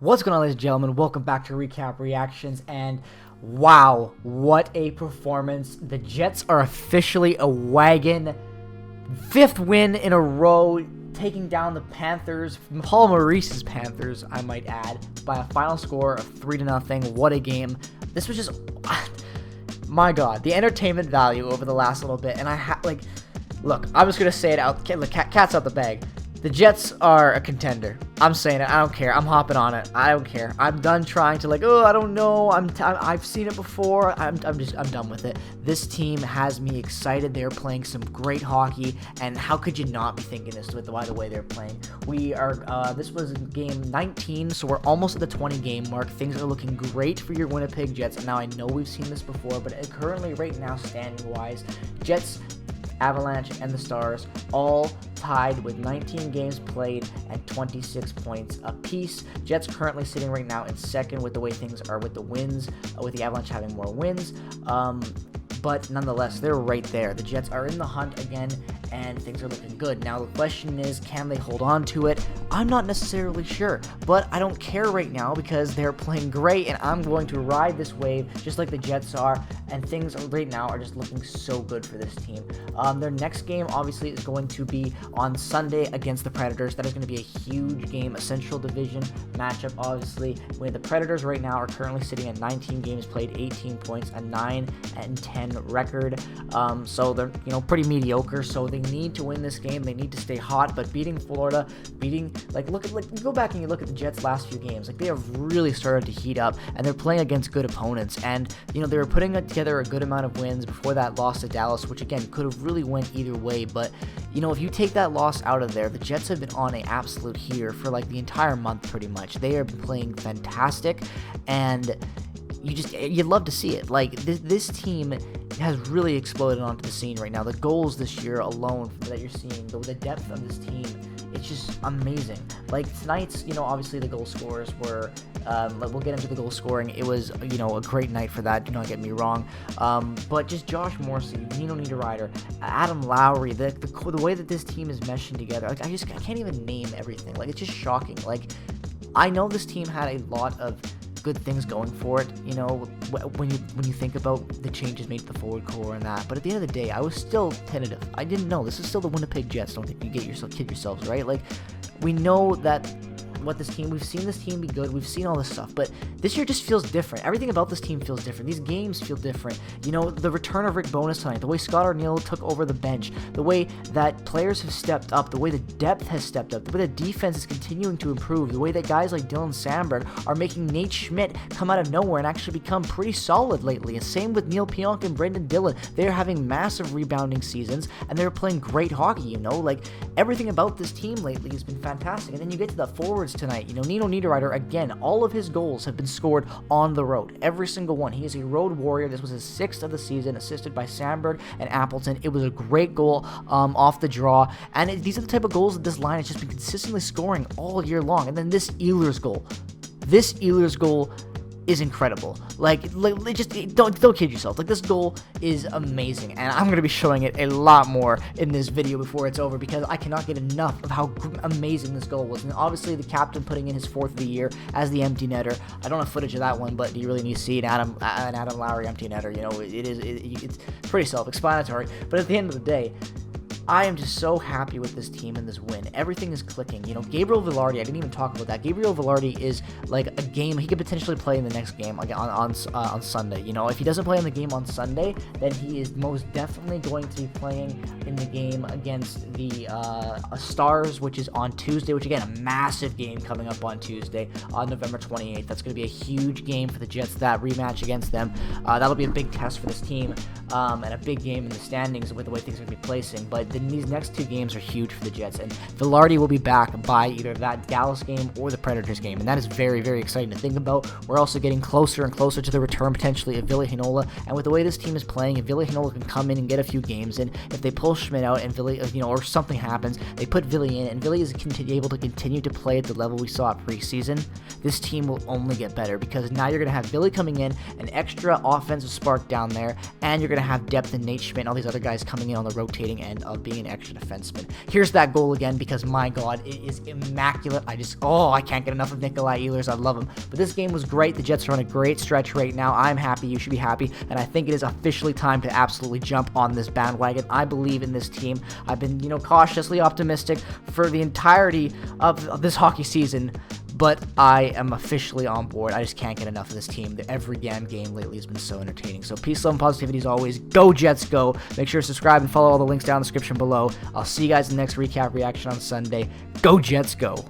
What's going on, ladies and gentlemen? Welcome back to Recap Reactions, and wow, what a performance. The Jets are officially a wagon. 5th win in a row, taking down the Panthers, Paul Maurice's Panthers, I might add, by a final score of 3-0. What a game. This was just, my God, the entertainment value over the last little bit, and look, I'm just going to say it out, cat's out the bag. The Jets are a contender. I'm saying it. I don't care. I'm hopping on it. I don't care. I'm done trying to I don't know. I've seen it before. I'm done with it. This team has me excited. They're playing some great hockey, and how could you not be thinking this by the way they're playing? We are. This was game 19, so we're almost at the 20 game mark. Things are looking great for your Winnipeg Jets. And now I know we've seen this before, but currently, right now, standing wise, Jets, Avalanche, and the Stars all tied with 19 games played and 26 points apiece. Jets currently sitting right now in second with the way things are with the wins, with the Avalanche having more wins. But nonetheless, they're right there. The Jets are in the hunt again, and things are looking good. Now, the question is, can they hold on to it? I'm not necessarily sure, but I don't care right now because they're playing great, and I'm going to ride this wave just like the Jets are, and things right now are just looking so good for this team. Their next game, obviously, is going to be on Sunday against the Predators. That is going to be a huge game, a Central Division matchup, obviously, where the Predators right now are currently sitting at 19 games played, 18 points, a 9-10 record. So they're pretty mediocre. So they need to win this game. They need to stay hot. But beating Florida, you go back and you look at the Jets' last few games. They have really started to heat up, and they're playing against good opponents. And they were putting together a good amount of wins before that loss to Dallas, which again could have really went either way. But if you take that loss out of there, the Jets have been on an absolute heater for the entire month pretty much. They have been playing fantastic, and you'd love to see it. This team has really exploded onto the scene right now. The goals this year alone that you're seeing, the depth of this team, it's just amazing. Tonight's, obviously the goal scorers were, we'll get into the goal scoring. It was, a great night for that, do not get me wrong. But just Josh Morrissey, Nino Niederreiter, Adam Lowry, the way that this team is meshing together, I can't even name everything. It's just shocking. I know this team had a lot of good things going for it, when you think about the changes made to the forward core and that. But at the end of the day, I was still tentative. I didn't know. This is still the Winnipeg Jets. Don't think you kid yourselves, right? We know that we've seen this team be good, we've seen all this stuff, but this year just feels different. Everything about this team feels different. These games feel different. The return of Rick Bowness tonight, the way Scott Arniel took over the bench, the way that players have stepped up, the way the depth has stepped up, the way the defense is continuing to improve, the way that guys like Dylan Sandberg are making Nate Schmidt come out of nowhere and actually become pretty solid lately. And same with Neil Pionk and Brendan Dillon. They're having massive rebounding seasons, and they're playing great hockey, everything about this team lately has been fantastic. And then you get to the forwards tonight. Nino Niederreiter, again, all of his goals have been scored on the road. Every single one. He is a road warrior. This was his 6th of the season, assisted by Sandberg and Appleton. It was a great goal off the draw. And these are the type of goals that this line has just been consistently scoring all year long. And then this Ehlers goal. Is incredible. Just don't kid yourself. This goal is amazing, and I'm gonna be showing it a lot more in this video before it's over because I cannot get enough of how amazing this goal was. And obviously, the captain putting in his 4th of the year as the empty netter. I don't have footage of that one, but you really need to see an Adam Lowry empty netter. It's pretty self-explanatory. But at the end of the day, I am just so happy with this team and this win. Everything is clicking. Gabriel Vilardi, I didn't even talk about that. Gabriel Vilardi is a game. He could potentially play in the next game on Sunday. If he doesn't play in the game on Sunday, then he is most definitely going to be playing in the game against the Stars, which is on Tuesday, which again, a massive game coming up on Tuesday on November 28th. That's going to be a huge game for the Jets, that rematch against them. That'll be a big test for this team and a big game in the standings with the way things are going to be placing. But these next 2 games are huge for the Jets, and Vilardi will be back by either that Dallas game or the Predators game, and that is very, very exciting to think about. We're also getting closer and closer to the return potentially of Ville Heinola, and with the way this team is playing, if Ville Heinola can come in and get a few games in, if they pull Schmidt out and Ville, or something happens, they put Ville in, and Ville is able to continue to play at the level we saw at preseason, this team will only get better because now you're going to have Ville coming in, an extra offensive spark down there, and you're going going to have depth in Nate Schmidt and all these other guys coming in on the rotating end of being an extra defenseman. Here's that goal again, because my God, it is immaculate. I can't get enough of Nikolai Ehlers. I love him. But this game was great. The Jets are on a great stretch right now. I'm happy. You should be happy. And I think it is officially time to absolutely jump on this bandwagon. I believe in this team. I've been, cautiously optimistic for the entirety of this hockey season, but I am officially on board. I just can't get enough of this team. Every damn game lately has been so entertaining. So peace, love, and positivity as always. Go Jets, go. Make sure to subscribe and follow all the links down in the description below. I'll see you guys in the next recap reaction on Sunday. Go Jets, go.